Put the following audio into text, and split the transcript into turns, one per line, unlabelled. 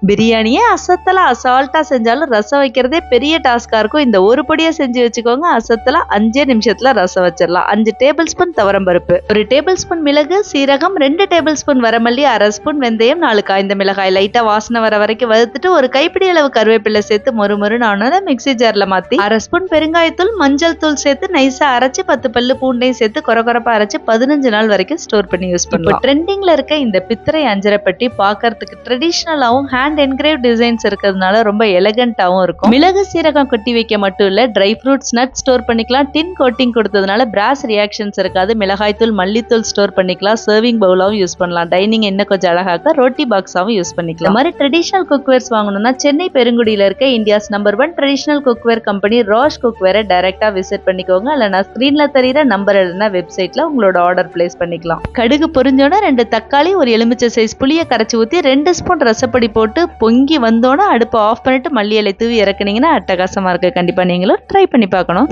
பிரியாணியே அசால்ட்டா செஞ்சாலும் ரசம் வைக்கிறதே பெரிய டாஸ்கா இருக்கும். இந்த ஒரு பொடியை செஞ்சு வச்சுக்கோங்க, அசத்தலா 5 நிமிஷத்துல ரசம் வச்சிடலாம். 5 டேபிள் ஸ்பூன் துவரம் பருப்பு, 1 டேபிள் ஸ்பூன் மிளகு சீரகம், 2 டேபிள் ஸ்பூன் வரமல்லி, 1/2 ஸ்பூன் வெந்தயம், 4 காய்ந்த மிளகாய் லைட்டா வாசனை வர வரைக்கும் வறுத்துட்டு ஒரு கைப்பிடி அளவு கருவேப்பிலை சேர்த்து மொறுமொறுன்னு ஆனதை மிக்ஸி ஜார்ல மாத்தி 1/2 ஸ்பூன் பெருங்காயத்தூள் மஞ்சள் தூள் சேர்த்து நைஸா அரைச்சு 10 பல்லு பூண்டையும் சேர்த்து கொரகொரப்பா அரைச்சு 15 நாள் வரைக்கும் ஸ்டோர் பண்ணி யூஸ் பண்ணலாம். ட்ரெண்டிங்ல இருக்க இந்த பித்தரை அஞ்சரை பெட்டி பார்க்கறதுக்கு ட்ரெடிஷனலாவும் ஹேண்ட் என்கிரேவ் டிசைன்ஸ் இருக்கிறதுனால ரொம்ப எலகண்டாவும் இருக்கும். மிளகு சீரகம் கொட்டி வைக்க மட்டும் இல்ல, ட்ரை ஃப்ரூட்ஸ் நட் ஸ்டோர் பண்ணிக்கலாம். டின் கோட்டிங் கொடுத்ததுனால பிராஸ் ரியாக்ஷன்ஸ் இருக்காது. மிளகாய் தூள் மல்லித்தூள் ஸ்டோர் பண்ணிக்கலாம். சர்விங் பவுலாவும் யூஸ் பண்ணலாம். டைனிங் இன்னும் கொஞ்சம் அழகாக்க ரோட்டி பாக்ஸாவும் யூஸ் பண்ணிக்கலாம். இந்த மாதிரி ட்ரெடிஷனல் குக்வேர்ஸ் வாங்கணும்னா சென்னை பெருங்குடியில இருக்க India's number 1 traditional cookware company Rash குக்வேரை டைரக்டா விசிட் பண்ணிக்கோங்க. இல்லைனா ஸ்கிரீன்ல தெரியுற நம்பர் இல்லைன்னா வெப்சைட்ல உங்களோட ஆர்டர் பிளேஸ் பண்ணிக்கலாம். கடுகு பொரிஞ்சோட 2 தக்காளி, ஒரு எலுமிச்சை சைஸ் புளியை கரைச்சி ஊத்தி 2 ஸ்பூன் ரசப்பொடி போட்டு பொங்கி வந்தோன்னா அடுப்பை ஆஃப் பண்ணிட்டு மல்லி இலை தூவி இறக்குனீங்கன்னா அட்டகாசமா இருக்கு. கண்டிப்பா நீங்களும் ட்ரை பண்ணி பார்க்கணும்.